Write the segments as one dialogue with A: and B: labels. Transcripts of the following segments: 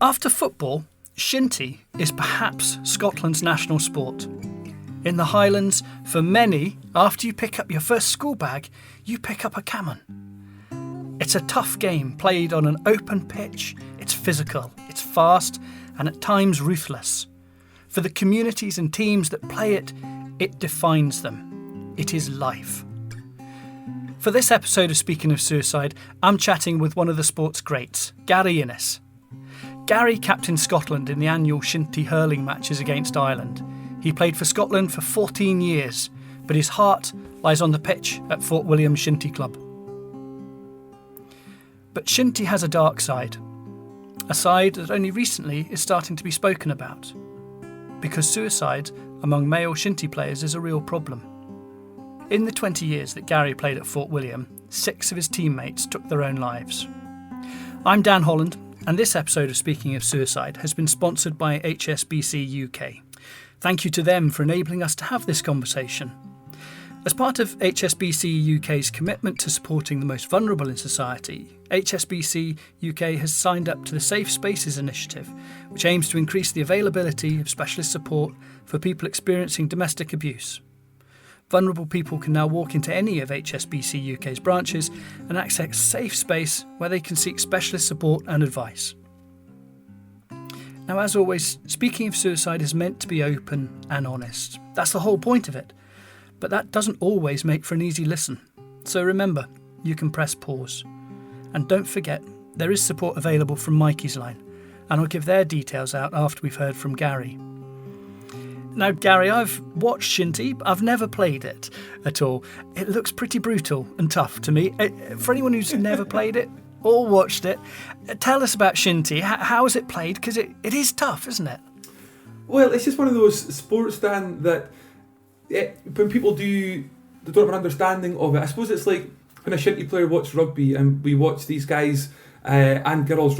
A: After football, shinty is perhaps Scotland's national sport. In the Highlands, for many, after you pick up your first school bag, you pick up a caman. It's a tough game played on an open pitch. It's physical, it's fast, and at times ruthless. For the communities and teams that play it, it defines them. It is life. For this episode of Speaking of Suicide, I'm chatting with one of the sport's greats, Gary Innes. Gary captained Scotland in the annual shinty hurling matches against Ireland. He played for Scotland for 14 years, but his heart lies on the pitch at Fort William Shinty Club. But shinty has a dark side, a side that only recently is starting to be spoken about, because suicide among male shinty players is a real problem. In the 20 years that Gary played at Fort William, 6 of his teammates took their own lives. I'm Dan Holland, and this episode of Speaking of Suicide has been sponsored by HSBC UK. Thank you to them for enabling us to have this conversation. As part of HSBC UK's commitment to supporting the most vulnerable in society, HSBC UK has signed up to the Safe Spaces initiative, which aims to increase the availability of specialist support for people experiencing domestic abuse. Vulnerable people can now walk into any of HSBC UK's branches and access a safe space where they can seek specialist support and advice. Now, as always, Speaking of Suicide is meant to be open and honest. That's the whole point of it. But that doesn't always make for an easy listen. So remember, you can press pause. And don't forget, there is support available from Mikeysline, and I'll give their details out after we've heard from Gary. Now, Gary, I've watched shinty. I've never played it at all. It looks pretty brutal and tough to me. For anyone who's never played it or watched it, tell us about shinty. How is it played? Because it is tough, isn't it?
B: Well, it's just one of those sports, Dan, that when people they don't have an understanding of it. I suppose it's like when a shinty player watches rugby and we watch these guys and girls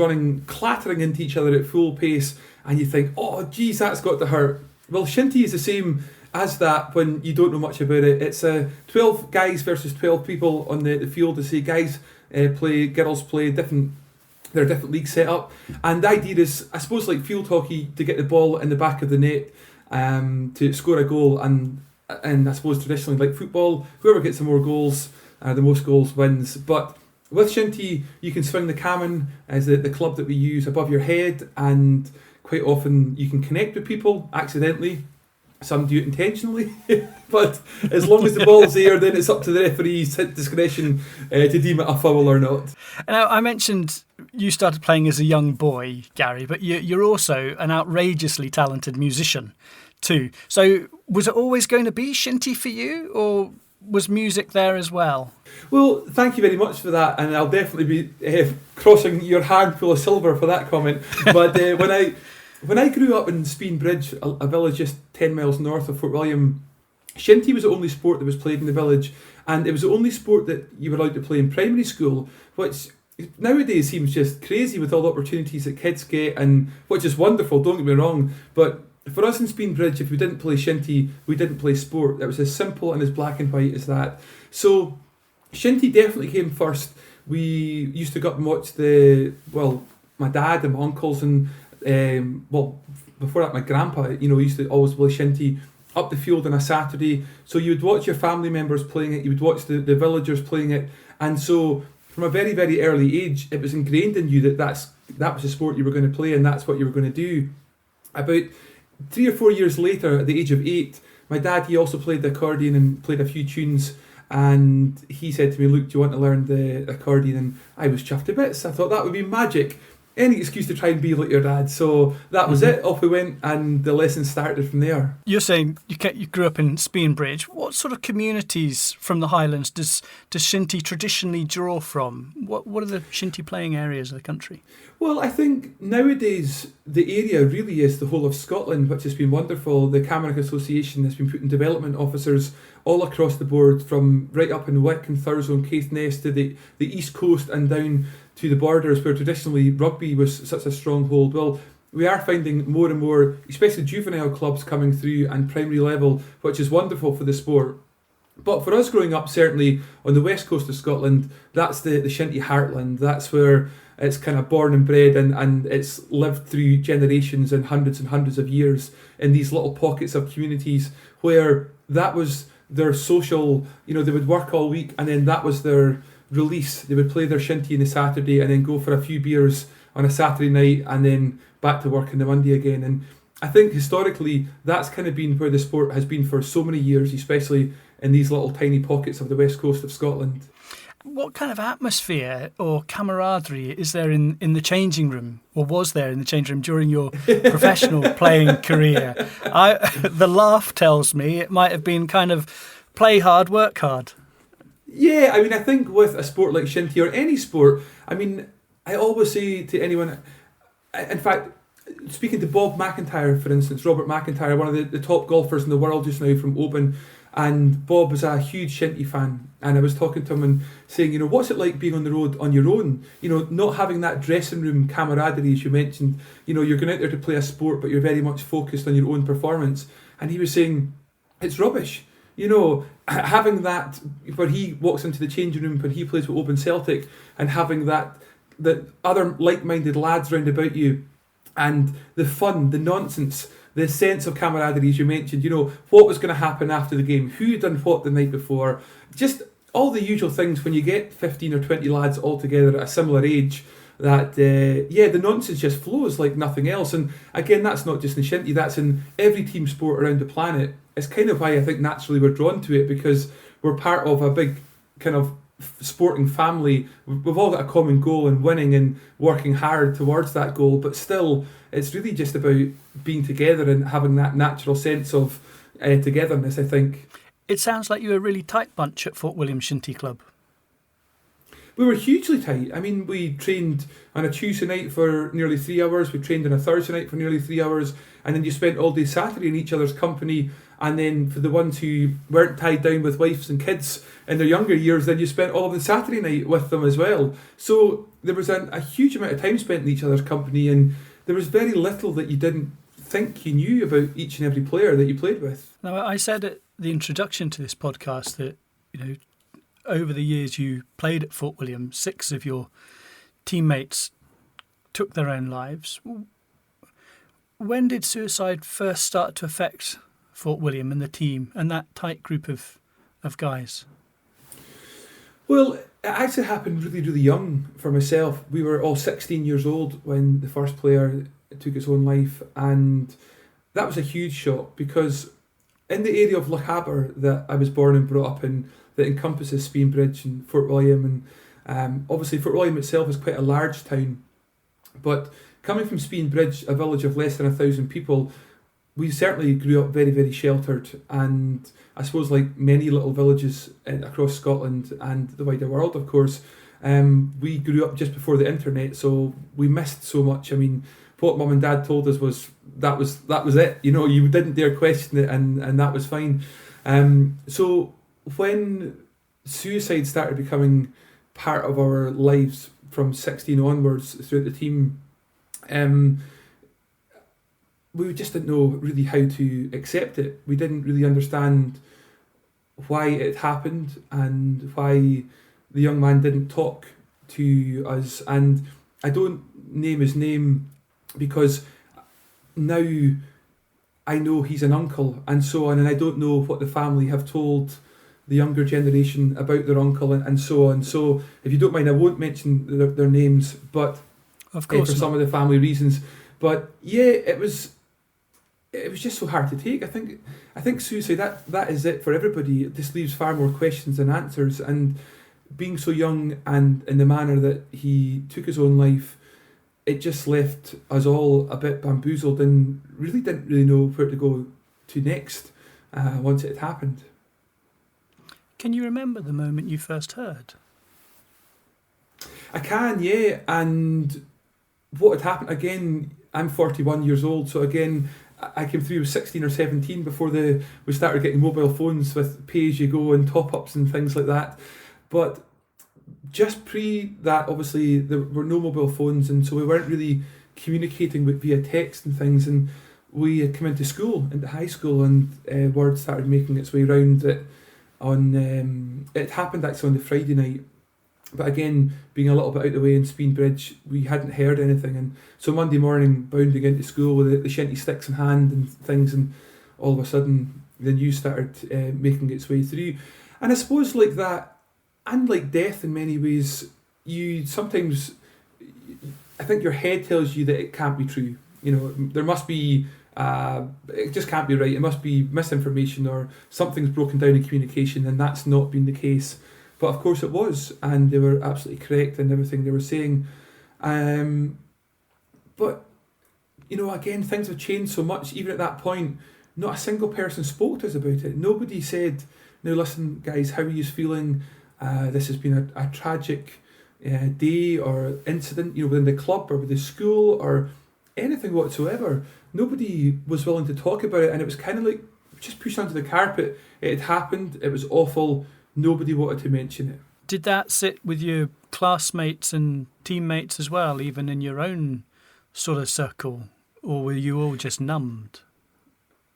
B: clattering into each other at full pace, and you think, oh, geez, that's got to hurt. Well, shinty is the same as that when you don't know much about it. It's 12 guys versus 12 people on the field. To say guys play, girls play, there are different leagues set up. And the idea is, I suppose, like field hockey, to get the ball in the back of the net to score a goal. And I suppose traditionally, like football, whoever gets the more goals, the most goals wins. But with shinty, you can swing the caman as the club that we use above your head, and quite often you can connect with people accidentally. Some do it intentionally, but as long as the ball's there, then it's up to the referee's discretion to deem it a foul or not.
A: Now, I mentioned you started playing as a young boy, Gary, but you're also an outrageously talented musician too. So was it always going to be shinty for you, or was music there as well?
B: Well, thank you very much for that, and I'll definitely be crossing your handful of silver for that comment. But when I grew up in Speenbridge, a village just 10 miles north of Fort William, shinty was the only sport that was played in the village, and it was the only sport that you were allowed to play in primary school, which nowadays seems just crazy with all the opportunities that kids get, and which is wonderful, don't get me wrong, but for us in Speenbridge, if we didn't play shinty, we didn't play sport. It was as simple and as black and white as that. So shinty definitely came first. We used to go up and watch my dad and my uncles, and before that my grandpa, used to always play shinty up the field on a Saturday. So you would watch your family members playing it, you would watch the villagers playing it, and so from a very, very early age, it was ingrained in you that was the sport you were going to play, and that's what you were going to do. About 3 or 4 years later, at the age of 8, my dad, he also played the accordion and played a few tunes, and he said to me, "Look, do you want to learn the accordion?" And I was chuffed to bits. I thought that would be magic. Any excuse to try and be like your dad. So that was it. Off we went, and the lesson started from there.
A: You're saying you grew up in Speenbridge. What sort of communities from the Highlands does shinty traditionally draw from? What are the shinty playing areas of the country?
B: Well, I think nowadays the area really is the whole of Scotland, which has been wonderful. The Camanachd Association has been putting development officers all across the board, from right up in Wick and Thurso and Caithness to the east coast and down to the borders where traditionally rugby was such a stronghold. Well, we are finding more and more, especially juvenile clubs coming through and primary level, which is wonderful for the sport. But for us growing up, certainly on the west coast of Scotland, that's the shinty heartland. That's where it's kind of born and bred, and it's lived through generations and hundreds of years in these little pockets of communities where that was their social, they would work all week and then that was their release. They would play their shinty on a Saturday and then go for a few beers on a Saturday night and then back to work on the Monday again. And I think historically that's kind of been where the sport has been for so many years, especially in these little tiny pockets of the west coast of Scotland.
A: What kind of atmosphere or camaraderie is there in the changing room, or was there in the changing room during your professional playing career? The laugh tells me it might have been kind of play hard, work hard.
B: Yeah, I mean, I think with a sport like shinty or any sport, I mean, I always say to anyone, in fact, speaking to Bob McIntyre, for instance, Robert McIntyre, one of the top golfers in the world just now from Oban, and Bob is a huge shinty fan, and I was talking to him and saying, what's it like being on the road on your own? Not having that dressing room camaraderie, as you mentioned. You're going out there to play a sport, but you're very much focused on your own performance. And he was saying, it's rubbish. Having that, where he walks into the changing room when he plays with Oban Celtic, and having that other like-minded lads round about you, and the fun, the nonsense, the sense of camaraderie, as you mentioned, what was going to happen after the game, who had done what the night before, just all the usual things when you get 15 or 20 lads all together at a similar age, that, the nonsense just flows like nothing else. And again, that's not just in shinty, that's in every team sport around the planet. It's kind of why I think naturally we're drawn to it, because we're part of a big kind of sporting family. We've all got a common goal in winning and working hard towards that goal, but still it's really just about being together and having that natural sense of togetherness, I think.
A: It sounds like you were a really tight bunch at Fort William Shinty Club.
B: We were hugely tight. I mean, we trained on a Tuesday night for nearly 3 hours, we trained on a Thursday night for nearly 3 hours, and then you spent all day Saturday in each other's company. And then for the ones who weren't tied down with wives and kids in their younger years, then you spent all of the Saturday night with them as well. So there was a huge amount of time spent in each other's company, and there was very little that you didn't think you knew about each and every player that you played with.
A: Now, I said at the introduction to this podcast that, over the years you played at Fort William, 6 of your teammates took their own lives. When did suicide first start to affect Fort William and the team and that tight group of guys?
B: Well, it actually happened really, really young for myself. We were all 16 years old when the first player took his own life, and that was a huge shock, because in the area of Lochaber that I was born and brought up in, that encompasses Speenbridge and Fort William, and obviously Fort William itself is quite a large town, but coming from Speenbridge, a village of less than 1,000 people, we certainly grew up very, very sheltered, and I suppose like many little villages across Scotland and the wider world, of course, we grew up just before the internet, so we missed so much. I mean, what Mum and Dad told us was that was it. You didn't dare question it, and that was fine. So when suicide started becoming part of our lives from 16 onwards throughout the team, we just didn't know really how to accept it. We didn't really understand why it happened and why the young man didn't talk to us. And I don't name his name because now I know he's an uncle and so on, and I don't know what the family have told the younger generation about their uncle and so on. So if you don't mind, I won't mention their names, but
A: of course
B: for some of the family reasons. But yeah, it was just so hard to take. I think suicide, that is it for everybody. It just leaves far more questions than answers. And being so young and in the manner that he took his own life, it just left us all a bit bamboozled and really didn't really know where to go to next once it had happened.
A: Can you remember the moment you first heard?
B: I can, yeah. And what had happened, again, I'm 41 years old, so again, I came through with 16 or 17 before we started getting mobile phones with pay-as-you-go and top-ups and things like that. But just pre that, obviously, there were no mobile phones, and so we weren't really communicating via text and things. And we had come into high school, and word started making its way around that it happened actually on the Friday night. But again, being a little bit out the way in Speenbridge, we hadn't heard anything. And so Monday morning, bounding into school with the shinty sticks in hand and things, and all of a sudden the news started making its way through. And I suppose like that, and like death in many ways, you sometimes, I think your head tells you that it can't be true. There must be, it just can't be right. It must be misinformation or something's broken down in communication, and that's not been the case. But of course it was, and they were absolutely correct in everything they were saying. But, again, things have changed so much. Even at that point, not a single person spoke to us about it. Nobody said, now listen, guys, how are you feeling? This has been a tragic day or incident, within the club or with the school or anything whatsoever. Nobody was willing to talk about it, and it was kind of like just pushed under the carpet. It had happened, it was awful, nobody wanted to mention it.
A: Did that sit with your classmates and teammates as well, even in your own sort of circle, or were you all just numbed?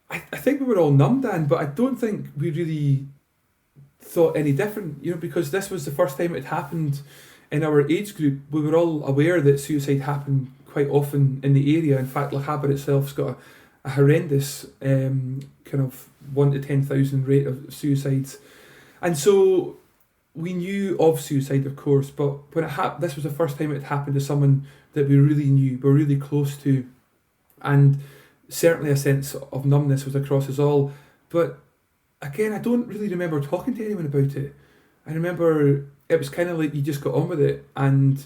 B: I think we were all numb, Dan, but I don't think we really thought any different, because this was the first time it happened in our age group. We were all aware that suicide happened quite often in the area. In fact, Lochaber itself's got a horrendous kind of 1 to 10,000 rate of suicides. And so we knew of suicide, of course, but when this was the first time it happened to someone that we really knew, were really close to, and certainly a sense of numbness was across us all. But again, I don't really remember talking to anyone about it. I remember it was kind of like you just got on with it, and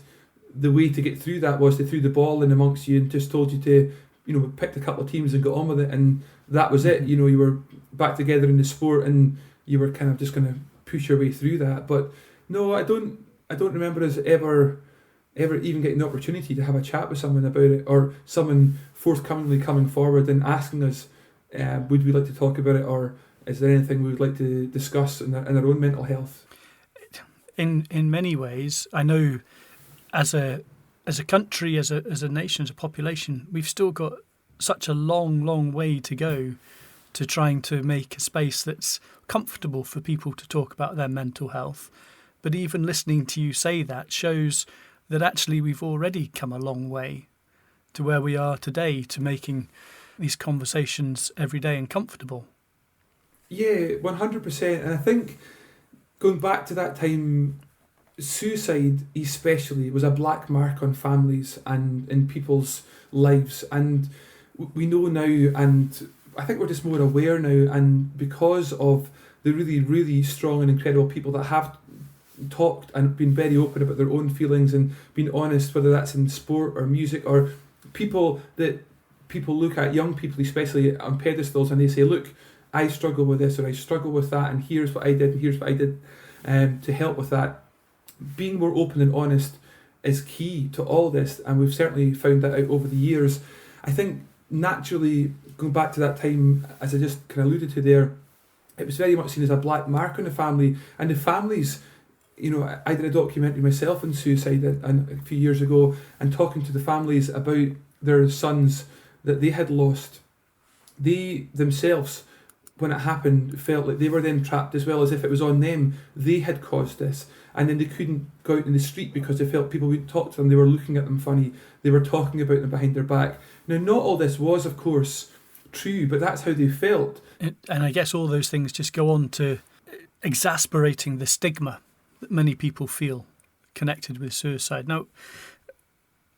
B: the way to get through that was they threw the ball in amongst you and just told you to, we picked a couple of teams and got on with it, and that was it. You were back together in the sport, and you were kind of just going to push your way through that. But no, I don't remember us ever even getting the opportunity to have a chat with someone about it, or someone forthcomingly coming forward and asking us, would we like to talk about it, or is there anything we would like to discuss in our own mental health?
A: In many ways, I know as a country, as a nation, as a population, we've still got such a long way to go to trying to make a space that's comfortable for people to talk about their mental health. But even listening to you say that shows that actually we've already come a long way to where we are today, to making these conversations everyday and comfortable.
B: Yeah, 100%. And I think going back to that time, suicide especially was a black mark on families and in people's lives. And we know now, and I think we're just more aware now, and because of the really, really strong and incredible people that have talked and been very open about their own feelings and been honest, whether that's in sport or music, or people look at, young people especially, on pedestals, and they say, look, I struggle with this, or I struggle with that, and here's what I did, and here's what I did to help with that. Being more open and honest is key to all this, and we've certainly found that out over the years. I think naturally, going back to that time, as I just kind of alluded to there, it was very much seen as a black mark on the family, and the families, I did a documentary myself on suicide a few years ago, and talking to the families about their sons that they had lost. They themselves, when it happened, felt like they were then trapped as well, as if it was on them. They had caused this, and then they couldn't go out in the street because they felt people wouldn't talk to them. They were looking at them funny. They were talking about them behind their back. Now, not all this was, of course, true, but that's how they felt.
A: And I guess all those things just go on to exasperating the stigma that many people feel connected with suicide. Now,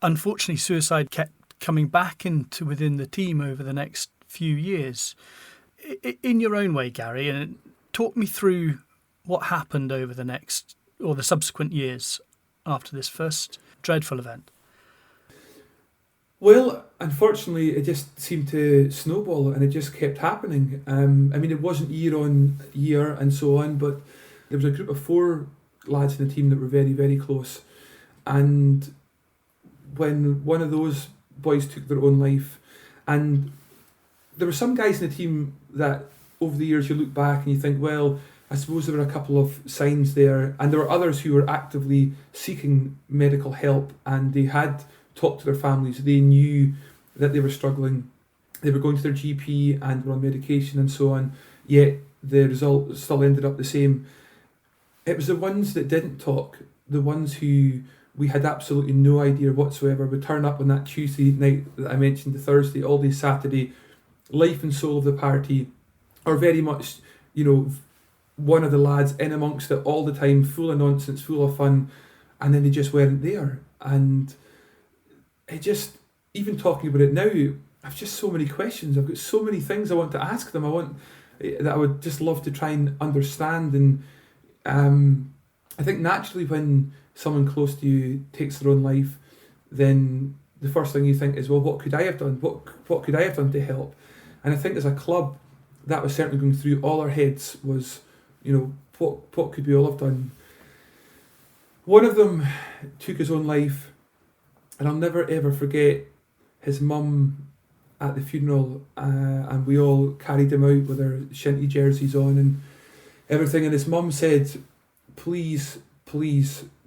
A: unfortunately, suicide kept coming back into within the team over the next few years. In your own way, Gary, and talk me through what happened over the next or the subsequent years after this first dreadful event.
B: Well, unfortunately, it just seemed to snowball, and it just kept happening. It wasn't year on year and so on, but there was a group of 4 lads in the team that were very, very close. And when one of those boys took their own life, and there were some guys in the team that over the years you look back and you think, well, I suppose there were a couple of signs there, and there were others who were actively seeking medical help, and they had talked to their families. They knew that they were struggling. They were going to their GP and were on medication and so on, yet the result still ended up the same. It was the ones that didn't talk the ones who we had absolutely no idea whatsoever would turn up on that Tuesday night that I mentioned, the Thursday, all day Saturday, life and soul of the party, or very much, one of the lads in amongst it all the time, full of nonsense, full of fun, and then they just weren't there. And it just, even talking about it now, I've just so many questions. I've got so many things I want to ask them. That I would just love to try and understand. And I think naturally when someone close to you takes their own life, then the first thing you think is, well, what could I have done? What could I have done to help? And I think as a club, that was certainly going through all our heads was, what could we all have done? One of them took his own life, and I'll never ever forget his mum at the funeral, and we all carried him out with our Shinty jerseys on and everything, and his mum said, please,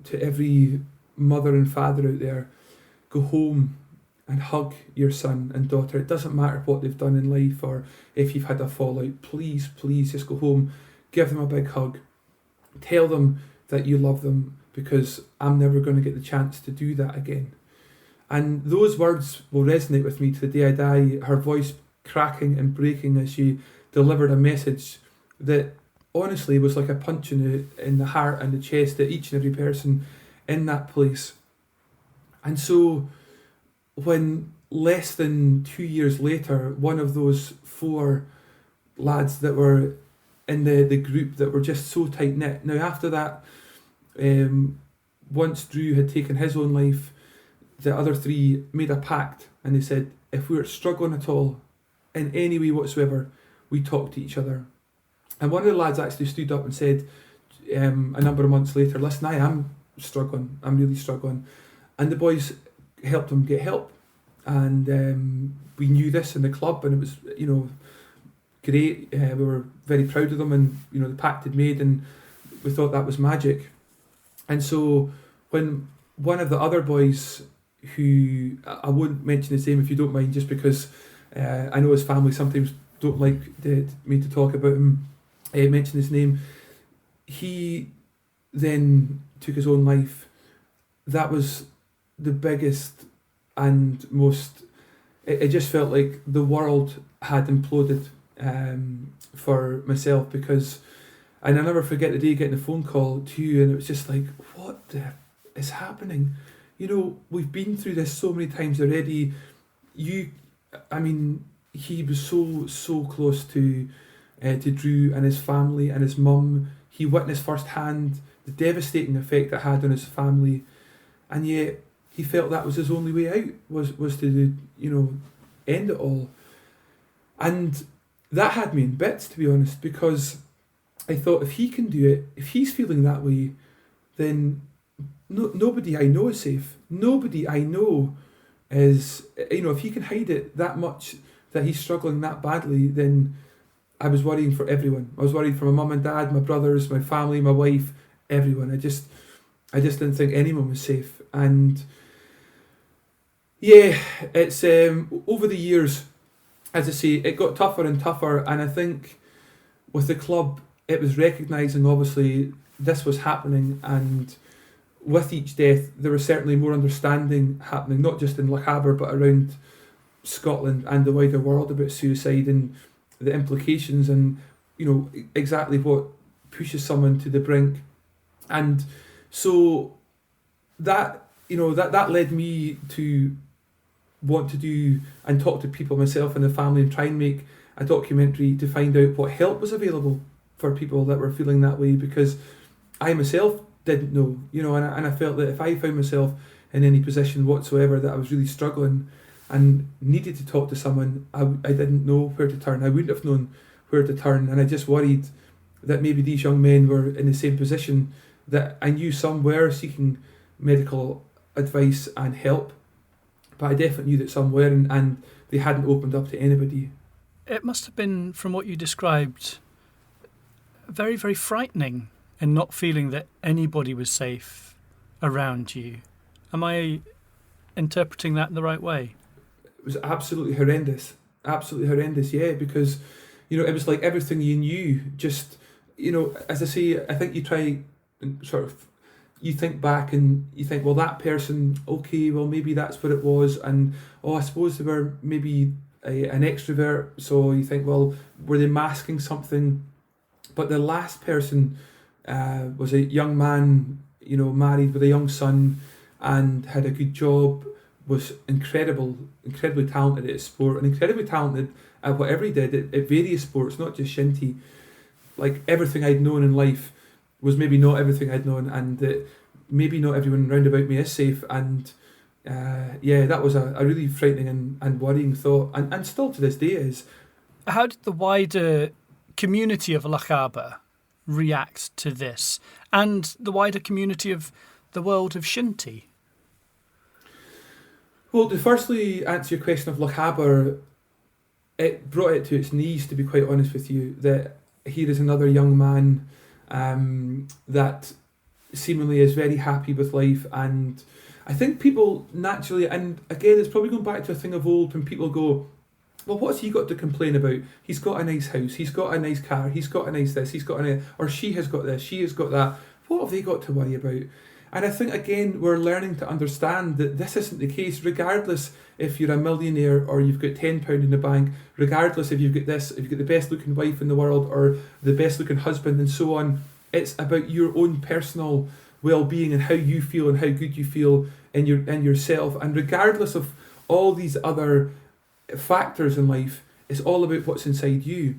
B: to every mother and father out there, go home and hug your son and daughter. It doesn't matter what they've done in life or if you've had a fallout. Please just go home, give them a big hug, tell them that you love them, because I'm never going to get the chance to do that again. And those words will resonate with me to the day I die, her voice cracking and breaking as she delivered a message that honestly was like a punch in the heart and the chest at each and every person in that place. And so when less than 2 years later, one of those 4 lads that were in the group that were just so tight-knit. Now after that, once Drew had taken his own life, the other 3 made a pact, and they said, if we're struggling at all, in any way whatsoever, we talk to each other. And one of the lads actually stood up and said, a number of months later, listen, I am struggling, I'm really struggling. And the boys helped him get help. And we knew this in the club, and it was, great. We were very proud of them, and, the pact had made, and we thought that was magic. And so when one of the other boys, who I won't mention his name if you don't mind, just because I know his family sometimes don't like me to talk about him, mention his name, he then took his own life. That was the biggest and most, it just felt like the world had imploded for myself, because, and I'll never forget the day getting a phone call to you, and it was just like, what is happening? We've been through this so many times already. He was so close to Drew and his family and his mum. He witnessed firsthand the devastating effect it had on his family, and yet he felt that was his only way out, was to end it all. And that had me in bits, to be honest, because I thought, if he can do it, if he's feeling that way, then nobody I know is safe. Nobody I know is, if he can hide it that much, that he's struggling that badly, then I was worrying for everyone. I was worried for my mum and dad, my brothers, my family, my wife, everyone. I just didn't think anyone was safe. And yeah, it's over the years, as I say, it got tougher and tougher, and I think with the club, it was recognising, obviously, this was happening, and with each death, there was certainly more understanding happening, not just in Lochaber, but around Scotland and the wider world about suicide and the implications, and exactly what pushes someone to the brink. And so that that led me to want to do and talk to people, myself and the family, and try and make a documentary to find out what help was available for people that were feeling that way, because I myself didn't know, and I felt that if I found myself in any position whatsoever that I was really struggling and needed to talk to someone, I didn't know where to turn. I wouldn't have known where to turn, and I just worried that maybe these young men were in the same position, that I knew some were seeking medical advice and help, but I definitely knew that some weren't, and they hadn't opened up to anybody.
A: It must have been, from what you described, very, very frightening, and not feeling that anybody was safe around you. Am I interpreting that in the right way?
B: It was absolutely horrendous, yeah, because, it was like everything you knew, just, as I say, I think you try and sort of you think back and you think, well, that person, okay, well, maybe that's what it was, and I suppose they were maybe an extrovert, so you think, well, were they masking something? But the last person was a young man, married with a young son, and had a good job, was incredibly talented at sport, and incredibly talented at whatever he did at various sports, not just shinty. Like, everything I'd known in life was maybe not everything I'd known, and maybe not everyone round about me is safe. And that was a really frightening and worrying thought, and still to this day is.
A: How did the wider community of Lochaber react to this, and the wider community of the world of shinty?
B: Well, to firstly answer your question of Lochaber, it brought it to its knees, to be quite honest with you, that here is another young man that seemingly is very happy with life. And I think people naturally, and again, it's probably going back to a thing of old, when people go, well, what's he got to complain about? He's got a nice house, he's got a nice car, he's got a nice this, or she has got this, she has got that. What have they got to worry about? And I think, again, we're learning to understand that this isn't the case, regardless if you're a millionaire or you've got £10 in the bank, regardless if you've got this, if you've got the best looking wife in the world or the best looking husband and so on. It's about your own personal well-being and how you feel and how good you feel in yourself. And regardless of all these other factors in life, it's all about what's inside you.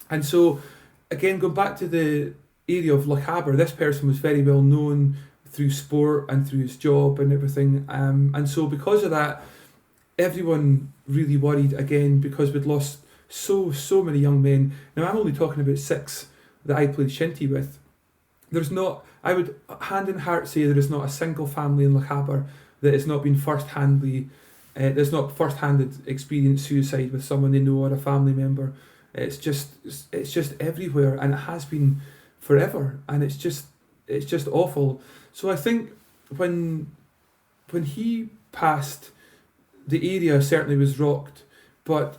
B: And so, again, going back to the area of Lochaber, this person was very well known through sport and through his job and everything, and so because of that, everyone really worried, again, because we'd lost so many young men. Now, I'm only talking about 6 that I played shinty with. There's not, I would hand in heart say, there is not a single family in Lochaber that has not been first-handed experienced suicide with someone they know or a family member. It's just everywhere, and it has been forever, and it's just awful. So I think when he passed, the area certainly was rocked, but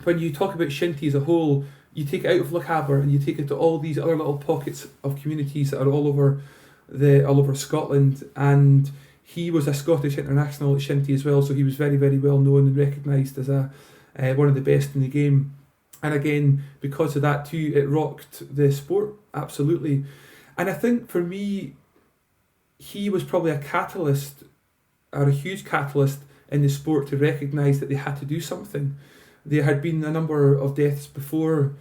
B: when you talk about shinty as a whole, you take it out of Lochaber and you take it to all these other little pockets of communities that are all over Scotland. And he was a Scottish international at shinty as well, so he was very, very well known and recognised as one of the best in the game. And again, because of that too, it rocked the sport, absolutely. And I think for me, he was probably a catalyst, or a huge catalyst in the sport, to recognise that they had to do something. There had been a number of deaths before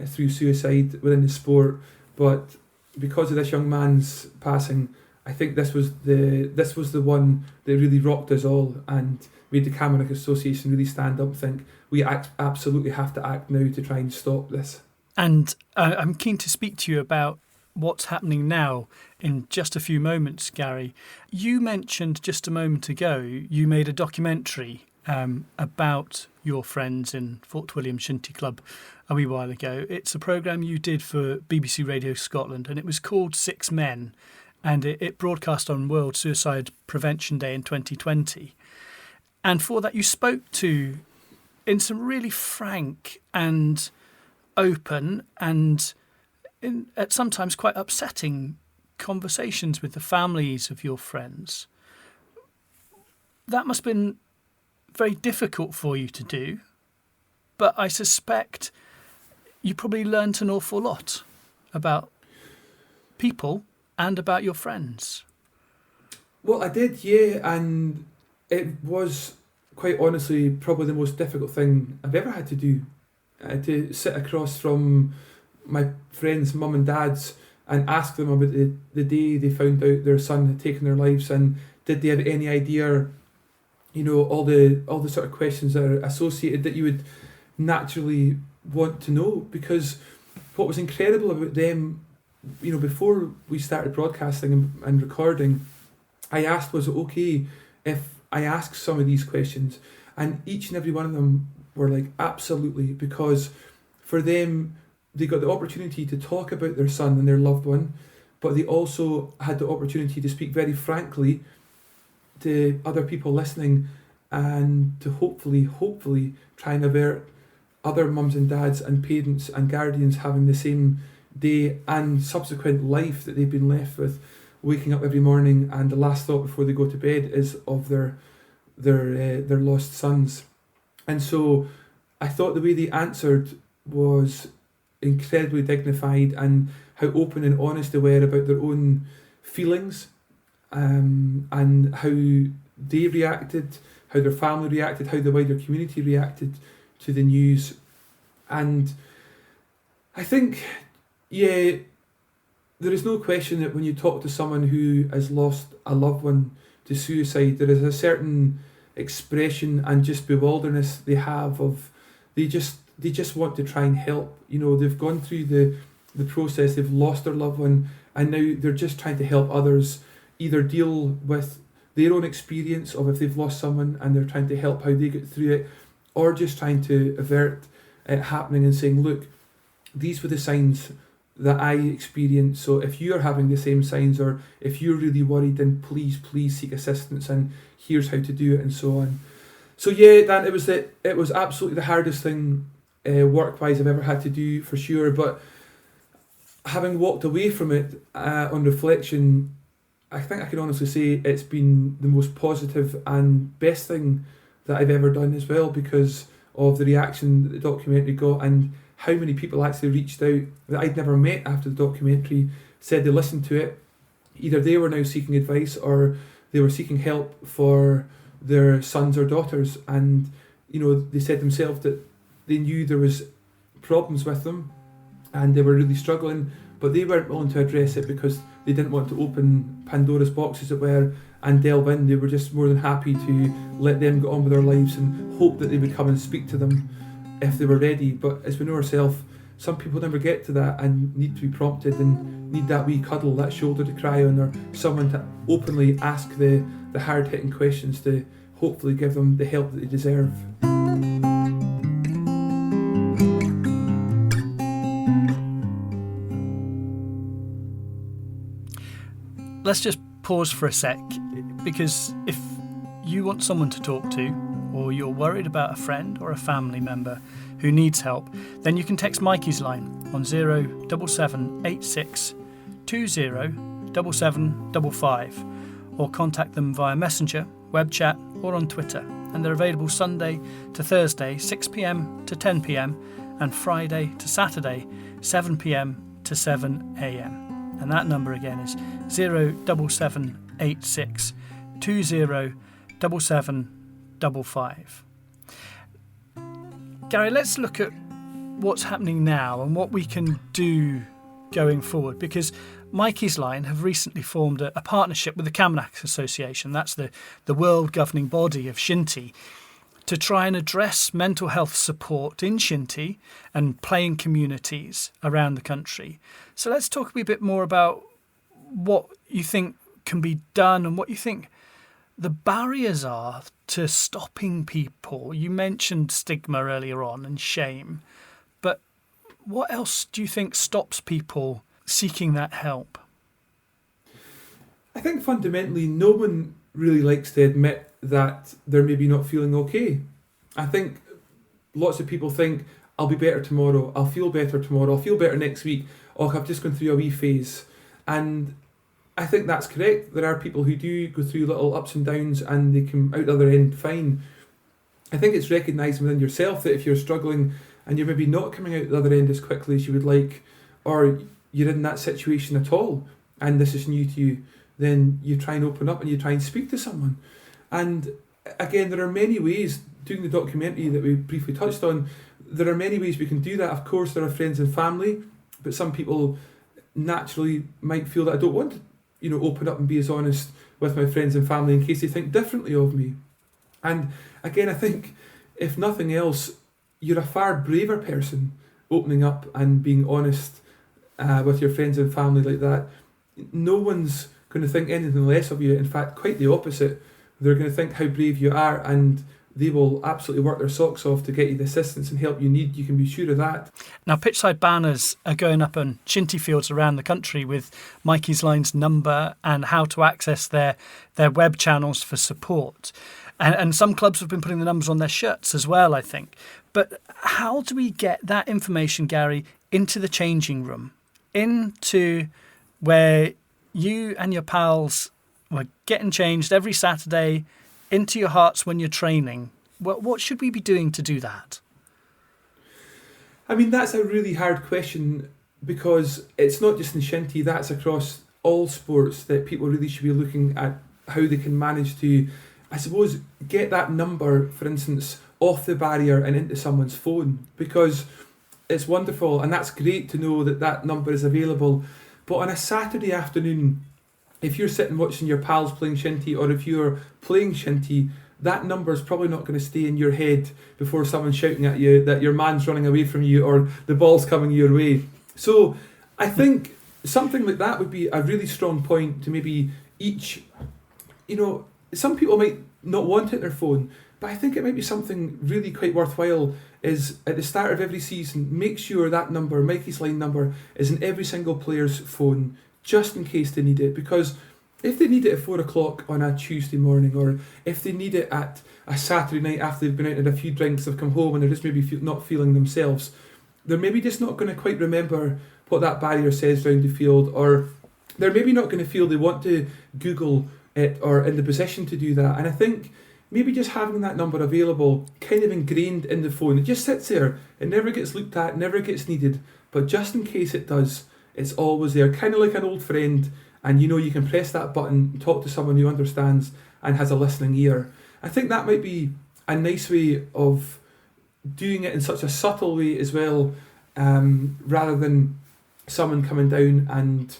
B: through suicide within the sport, but because of this young man's passing, I think this was the one that really rocked us all and made the Camanachd Association really stand up and think, we absolutely have to act now to try and stop this.
A: And I'm keen to speak to you about what's happening now in just a few moments, Gary. You mentioned just a moment ago you made a documentary about your friends in Fort William Shinty Club a wee while ago. It's a programme you did for BBC Radio Scotland, and it was called 6 Men, and it broadcast on World Suicide Prevention Day in 2020. And for that, you spoke to, in some really frank and open and at sometimes quite upsetting conversations with the families of your friends. That must have been very difficult for you to do, but I suspect you probably learnt an awful lot about people and about your friends.
B: Well, I did, yeah, and it was, quite honestly, probably the most difficult thing I've ever had to do. To sit across from my friends' mum and dads and ask them about the day they found out their son had taken their lives, and did they have any idea, all the sort of questions that are associated that you would naturally want to know. Because what was incredible about them, before we started broadcasting and recording, I asked, was it okay if I asked some of these questions? And each and every one of them were like, absolutely, because for them, they got the opportunity to talk about their son and their loved one, but they also had the opportunity to speak very frankly to other people listening, and to hopefully try and avert other mums and dads and parents and guardians having the same day and subsequent life that they've been left with waking up every morning and the last thought before they go to bed is of their lost sons. And so I thought the way they answered was incredibly dignified, and how open and honest they were about their own feelings, and how they reacted, how their family reacted, how the wider community reacted to the news. And I think, yeah, there is no question that when you talk to someone who has lost a loved one to suicide, there is a certain expression and just bewilderness they have of they just want to try and help. You know, they've gone through the process, they've lost their loved one, and now they're just trying to help others either deal with their own experience of if they've lost someone and they're trying to help how they get through it, or just trying to avert it happening and saying, look, these were the signs that I experienced, so if you're having the same signs, or if you're really worried, then please seek assistance, and here's how to do it, and so on. So yeah, Dan, it was absolutely the hardest thing work-wise I've ever had to do, for sure, but having walked away from it on reflection, I think I can honestly say it's been the most positive and best thing that I've ever done as well, because of the reaction that the documentary got, and how many people actually reached out that I'd never met after the documentary, said they listened to it. Either they were now seeking advice, or they were seeking help for their sons or daughters, and you know, they said themselves that they knew there was problems with them and they were really struggling, but they weren't willing to address it because they didn't want to open Pandora's box, as it were, and delve in. They were just more than happy to let them get on with their lives and hope that they would come and speak to them if they were ready. But as we know ourselves, some people never get to that and need to be prompted and need that wee cuddle, that shoulder to cry on, or someone to openly ask the hard-hitting questions to hopefully give them the help that they deserve.
A: Let's just pause for a sec, because if you want someone to talk to, or you're worried about a friend or a family member who needs help, then you can text Mikeysline on 07786 207755, or contact them via Messenger, web chat, or on Twitter. And they're available Sunday to Thursday 6 p.m. to 10 p.m. and Friday to Saturday 7 p.m. to 7 a.m. And that number again is 07786 207755. Gary, let's look at what's happening now and what we can do going forward, because Mikeysline have recently formed a partnership with the Camanachd Association, that's the world governing body of Shinty, to try and address mental health support in Shinty and playing communities around the country. So let's talk a bit more about what you think can be done and what you think the barriers are to stopping people. You mentioned stigma earlier on and shame, but what else do you think stops people seeking that help?
B: I think fundamentally no one really likes to admit that they're maybe not feeling okay. I think lots of people think, I'll be better tomorrow, I'll feel better tomorrow, I'll feel better next week, or I've just gone through a wee phase. And I think that's correct. There are people who do go through little ups and downs and they come out the other end fine. I think it's recognising within yourself that if you're struggling and you're maybe not coming out the other end as quickly as you would like, or you're in that situation at all and this is new to you, then you try and open up and you try and speak to someone. And again, there are many ways, doing the documentary that we briefly touched on, there are many ways we can do that. Of course, there are friends and family, but some people naturally might feel that I don't want to, open up and be as honest with my friends and family in case they think differently of me. And again, I think, if nothing else, you're a far braver person opening up and being honest with your friends and family like that. No one's going to think anything less of you. In fact, quite the opposite. They're going to think how brave you are, and they will absolutely work their socks off to get you the assistance and help you need. You can be sure of that. Now,
A: pitchside banners are going up on Shinty fields around the country with Mikeysline's number and how to access their web channels for support. And some clubs have been putting the numbers on their shirts as well, I think. But how do we get that information, Gary, into the changing room, into where you and your pals were getting changed every Saturday into your hearts when you're training. What should we be doing to do that?
B: I mean, that's a really hard question, because it's not just in shinty, that's across all sports that people really should be looking at how they can manage to, I suppose, get that number, for instance, off the barrier and into someone's phone, because it's wonderful and that's great to know that that number is available. But on a Saturday afternoon, if you're sitting watching your pals playing shinty, or if you're playing shinty, that number is probably not going to stay in your head before someone's shouting at you that your man's running away from you or the ball's coming your way. So I think something like that would be a really strong point to maybe each, some people might not want it in their phone, but I think it might be something really quite worthwhile is at the start of every season, make sure that number, Mikeysline number, is in every single player's phone, just in case they need it. Because if they need it at 4 o'clock on a Tuesday morning, or if they need it at a Saturday night after they've been out and had a few drinks, they've come home and they're just maybe not feeling themselves, they're maybe just not going to quite remember what that barrier says round the field, or they're maybe not going to feel they want to Google it or in the position to do that. And I think maybe just having that number available, kind of ingrained in the phone, it just sits there, it never gets looked at, never gets needed, but just in case it does, it's always there, kind of like an old friend, and you can press that button, talk to someone who understands and has a listening ear. I think that might be a nice way of doing it in such a subtle way as well, rather than someone coming down and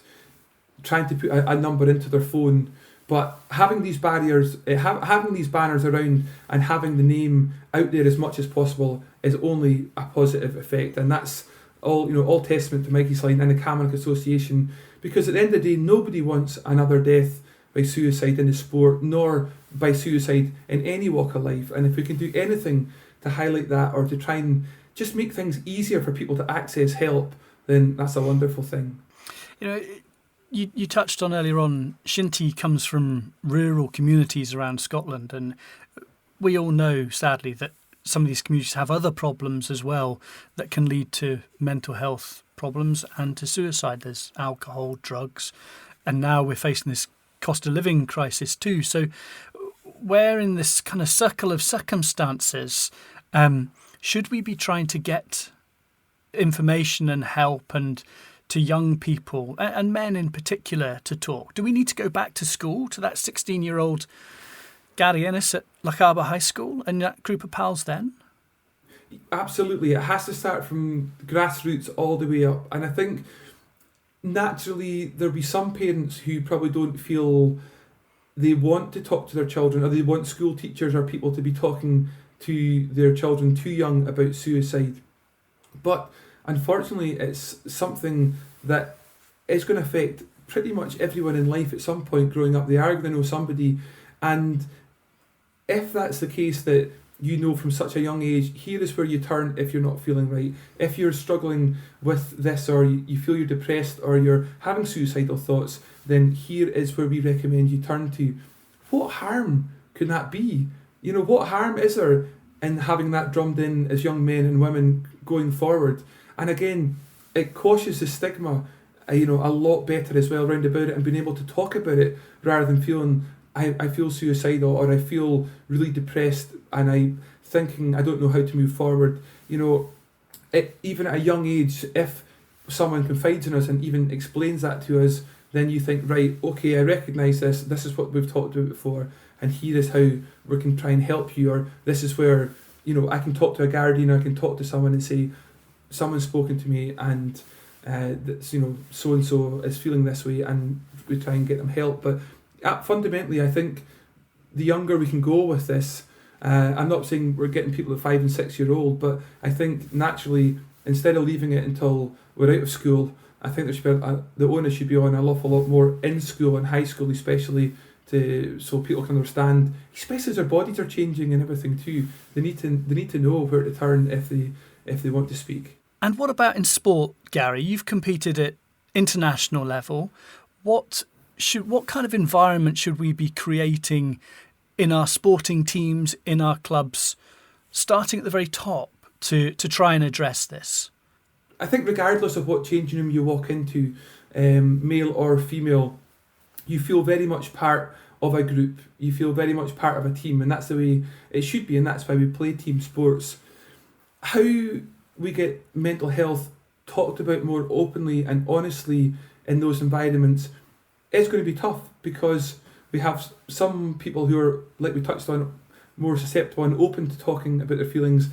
B: trying to put a number into their phone. But having these barriers, having these banners around and having the name out there as much as possible is only a positive effect, and that's all testament to Mikeysline and the Camanachd Association, because at the end of the day, nobody wants another death by suicide in the sport, nor by suicide in any walk of life. And if we can do anything to highlight that, or to try and just make things easier for people to access help, then that's a wonderful thing.
A: You touched on earlier on, shinty comes from rural communities around Scotland, and we all know, sadly, that some of these communities have other problems as well that can lead to mental health problems and to suicide. There's alcohol, drugs, and now we're facing this cost of living crisis too. So where in this kind of circle of circumstances should we be trying to get information and help and to young people and men in particular to talk? Do we need to go back to school, to that 16-year-old Gary Ennis at Lochaber High School and that group of pals then?
B: Absolutely. It has to start from grassroots all the way up. And I think naturally there'll be some parents who probably don't feel they want to talk to their children, or they want school teachers or people to be talking to their children too young about suicide. But unfortunately, it's something that is going to affect pretty much everyone in life at some point growing up. They are going to know somebody. And if that's the case, that from such a young age, here is where you turn if you're not feeling right. If you're struggling with this, or you feel you're depressed, or you're having suicidal thoughts, then here is where we recommend you turn to. What harm could that be? What harm is there in having that drummed in as young men and women going forward? And again, it quashes the stigma, a lot better as well round about it, and being able to talk about it rather than feeling I feel suicidal, or I feel really depressed and I'm thinking I don't know how to move forward. Even at a young age, if someone confides in us and even explains that to us, then you think, right, okay, I recognise this is what we've talked about before, and here is how we can try and help you, or this is where, I can talk to a guardian, or I can talk to someone and say, someone's spoken to me and so-and-so is feeling this way, and we try and get them help. But fundamentally, I think the younger we can go with this, I'm not saying we're getting people at 5 and 6 year old, but I think naturally, instead of leaving it until we're out of school, I think there should be the onus should be on an awful lot more in school and high school especially, so people can understand, especially as their bodies are changing and everything too. They need to know where to turn if they want to speak.
A: And what about in sport, Gary? You've competed at international level. What kind of environment should we be creating in our sporting teams, in our clubs, starting at the very top to try and address this?
B: I think regardless of what changing room you walk into, male or female, you feel very much part of a group. You feel very much part of a team, and that's the way it should be, and that's why we play team sports. How we get mental health talked about more openly and honestly in those environments is going to be tough, because we have some people who are, like we touched on, more susceptible and open to talking about their feelings.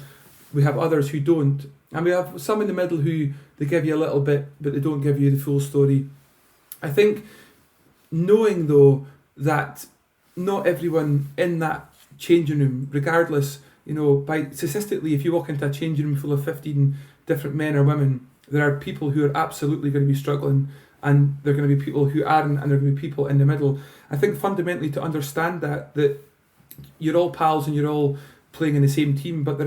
B: We have others who don't, and we have some in the middle who they give you a little bit but they don't give you the full story. I think knowing though that not everyone in that changing room, regardless, statistically, if you walk into a changing room full of 15 different men or women, there are people who are absolutely going to be struggling, and there are going to be people who aren't, and there are going to be people in the middle. I think fundamentally to understand that you're all pals and you're all playing in the same team, but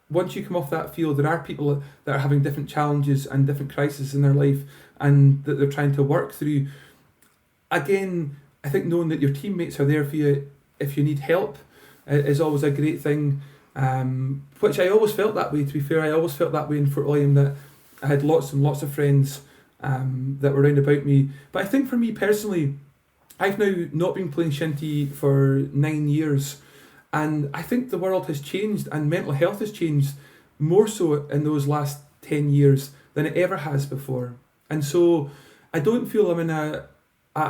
B: once you come off that field, there are people that are having different challenges and different crises in their life, and that they're trying to work through. Again, I think knowing that your teammates are there for you if you need help is always a great thing, which I always felt that way, to be fair. I always felt that way in Fort William, that I had lots and lots of friends that were around about me. But I think for me personally, I've now not been playing shinty for 9 years, and I think the world has changed and mental health has changed more so in those last 10 years than it ever has before. And so I don't feel I'm in a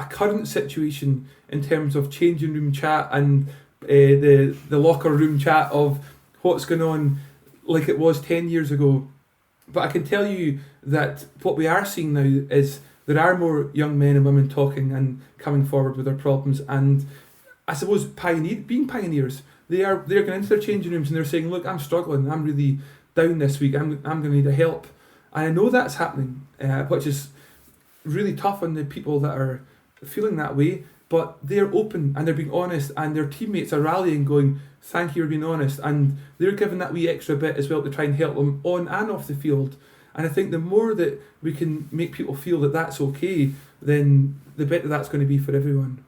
B: current situation in terms of changing room chat and the locker room chat of what's going on like it was 10 years ago. But I can tell you that what we are seeing now is there are more young men and women talking and coming forward with their problems, and I suppose being pioneers. They're going into their changing rooms and they're saying, look, I'm struggling, I'm really down this week, I'm going to need a help. And I know that's happening, which is really tough on the people that are feeling that way, but they're open and they're being honest, and their teammates are rallying, going, thank you for being honest, and they're giving that wee extra bit as well to try and help them on and off the field. And I think the more that we can make people feel that that's okay, then the better that's going to be for everyone.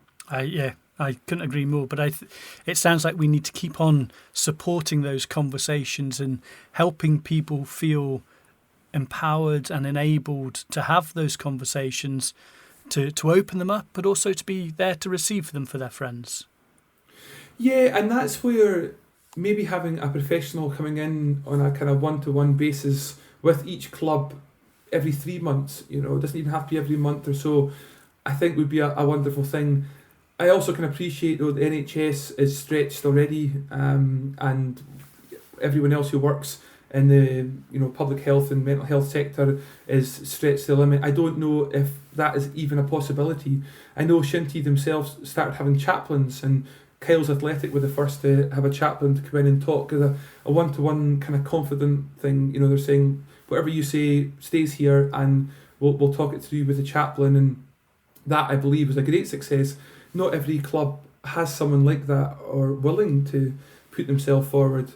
A: I couldn't agree more, but it sounds like we need to keep on supporting those conversations and helping people feel empowered and enabled to have those conversations, to open them up, but also to be there to receive them for their friends.
B: Yeah, and that's where maybe having a professional coming in on a kind of one-to-one basis with each club every 3 months, it doesn't even have to be every month or so, I think would be a wonderful thing. I also can appreciate though the NHS is stretched already, and everyone else who works in the public health and mental health sector is stretched to the limit. I don't know if that is even a possibility. I know Shinty themselves started having chaplains, and Kyle's Athletic were the first to have a chaplain to come in and talk as a one-to-one kind of confident thing. They're saying whatever you say stays here, and we'll talk it through with the chaplain, and that I believe was a great success. Not every club has someone like that or willing to put themselves forward.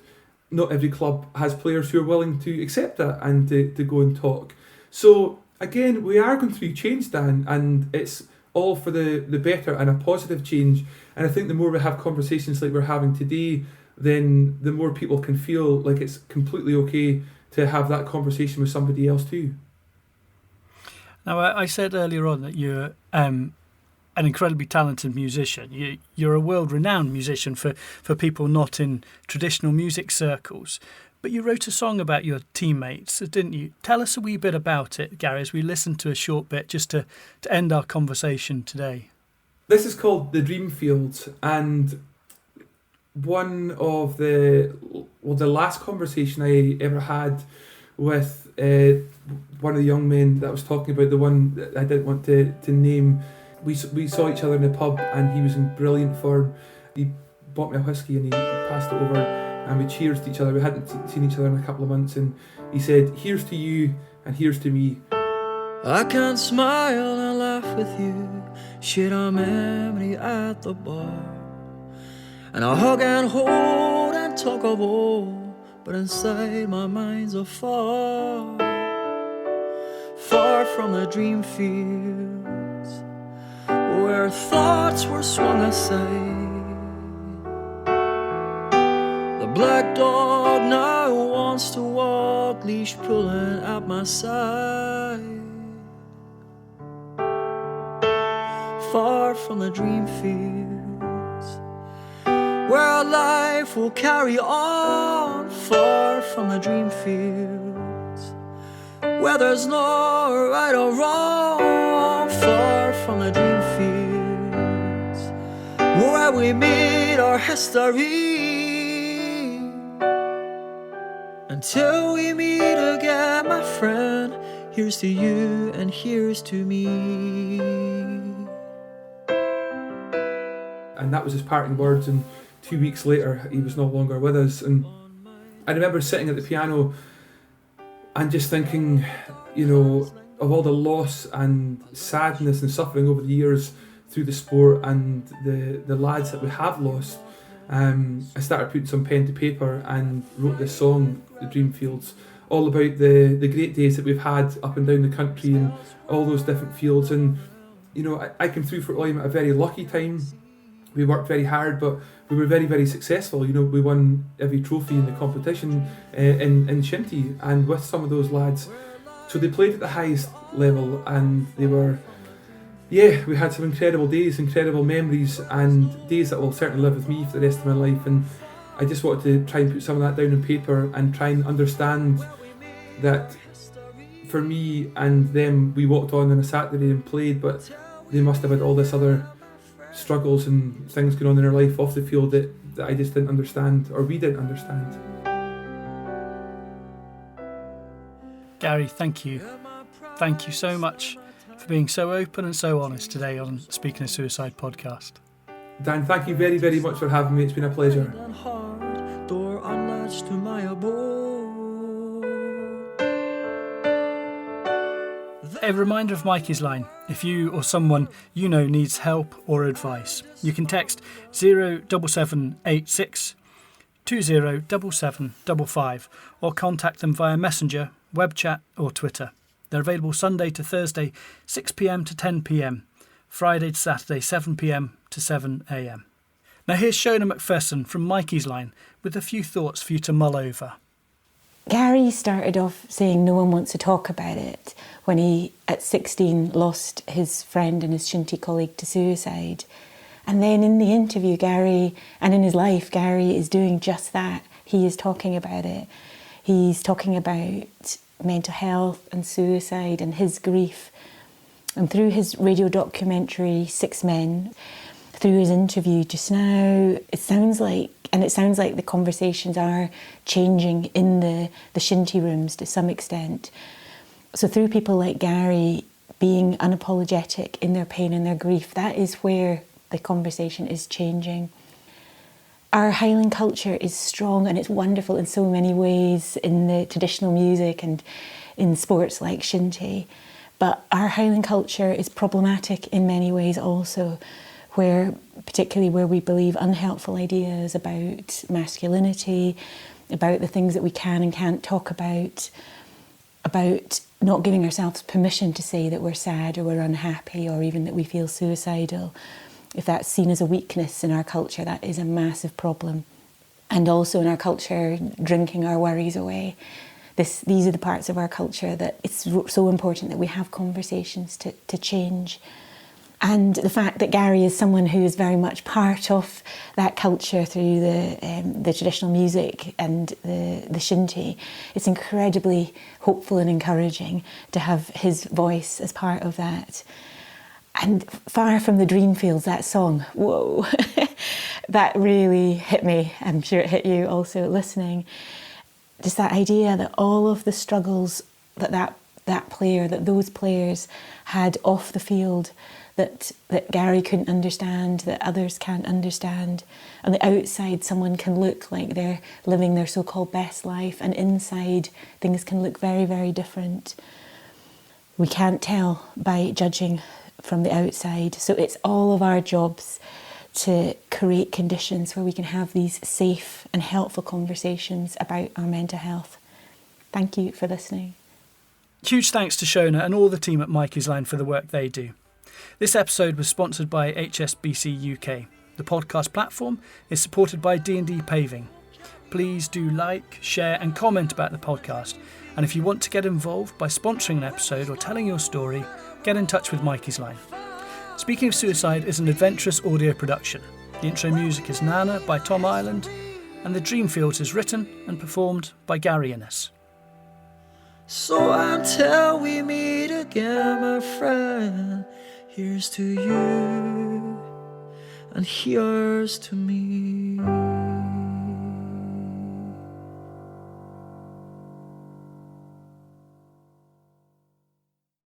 B: Not every club has players who are willing to accept that and to go and talk. So again, we are going through change, Dan, and it's all for the better and a positive change. And I think the more we have conversations like we're having today, then the more people can feel like it's completely okay to have that conversation with somebody else too.
A: Now, I said earlier on that you're an incredibly talented musician. You're a world-renowned musician for people not in traditional music circles. But you wrote a song about your teammates, didn't you? Tell us a wee bit about it, Gary, as we listen to a short bit just to end our conversation today.
B: This is called The Dream Field, and one of the last conversation I ever had with one of the young men that I was talking about, the one that I didn't want to name. We saw each other in the pub, and he was in brilliant form. He bought me a whiskey and he passed it over, and we cheers to each other. We hadn't seen each other in a couple of months, and he said, "Here's to you and here's to me."
C: I can smile and laugh with you, share a memory at the bar, and I hug and hold and talk of old, but inside my mind's afar, far from the dream fields where thoughts were swung aside. The black dog now wants to walk, leash pulling at my side. far from the dream fields, where life will carry on, far from the dream fields, where there's no right or wrong, far from the dream fields, where we meet our history. Until we meet again, my friend, here's to you and here's to me.
B: And that was his parting words, and 2 weeks later he was no longer with us. And I remember sitting at the piano and just thinking, you know, of all the loss and sadness and suffering over the years through the sport and the lads that we have lost. I started putting some pen to paper and wrote this song, The Dreamfields, all about the great days that we've had up and down the country and all those different fields. And you know, I came through Fort William at a very lucky time. We worked very hard, but we were very, very successful. You know, we won every trophy in the competition in Shinty and with some of those lads. So they played at the highest level, and they were, yeah, we had some incredible days, incredible memories, and days that will certainly live with me for the rest of my life. And I just wanted to try and put some of that down on paper and try and understand that for me and them, we walked on a Saturday and played, but they must have had all this other struggles and things going on in their life off the field that I just didn't understand, or we didn't understand.
A: Gary, thank you. Thank you so much for being so open and so honest today on Speaking of Suicide podcast.
B: Dan, thank you very, very much for having me. It's been a pleasure.
C: Door unlatched to my abode.
A: A reminder of Mikeysline. If you or someone you know needs help or advice, you can text 07786 207755 or contact them via Messenger, web chat or Twitter. They're available Sunday to Thursday 6 p.m. to 10 p.m, Friday to Saturday 7 p.m. to 7 a.m. Now here's Shona McPherson from Mikeysline with a few thoughts for you to mull over.
D: Gary started off saying no one wants to talk about it when he, at 16, lost his friend and his Shinty colleague to suicide. And then in the interview, Gary, and in his life, Gary is doing just that. He is talking about it. He's talking about mental health and suicide and his grief. And through his radio documentary, 6 Men, through his interview just now, it sounds like the conversations are changing in the Shinty rooms to some extent. So through people like Gary being unapologetic in their pain and their grief, that is where the conversation is changing. Our Highland culture is strong and it's wonderful in so many ways in the traditional music and in sports like Shinty. But our Highland culture is problematic in many ways also, particularly where we believe unhelpful ideas about masculinity, about the things that we can and can't talk about not giving ourselves permission to say that we're sad or we're unhappy or even that we feel suicidal. If that's seen as a weakness in our culture, that is a massive problem. And also in our culture, drinking our worries away. These are the parts of our culture that it's so important that we have conversations to change. And the fact that Gary is someone who is very much part of that culture through the traditional music and the Shinty, it's incredibly hopeful and encouraging to have his voice as part of that. And Far from the Dreamfields, that song, whoa, that really hit me. I'm sure it hit you also listening. Just that idea that all of the struggles that those players had off the field, that Gary couldn't understand, that others can't understand. On the outside, someone can look like they're living their so-called best life, and inside, things can look very, very different. We can't tell by judging from the outside, so it's all of our jobs to create conditions where we can have these safe and helpful conversations about our mental health. Thank you for listening.
A: Huge thanks to Shona and all the team at Mikeysline for the work they do. This episode was sponsored by HSBC UK. The podcast platform is supported by D&D Paving. Please do like, share and comment about the podcast. And if you want to get involved by sponsoring an episode or telling your story, get in touch with Mikeysline. Speaking of Suicide is an adventurous audio production. The intro music is Nana by Tom Ireland, and The Dreamfields is written and performed by Gary Innes.
C: So until we meet again, my friend, here's to you and here's to me.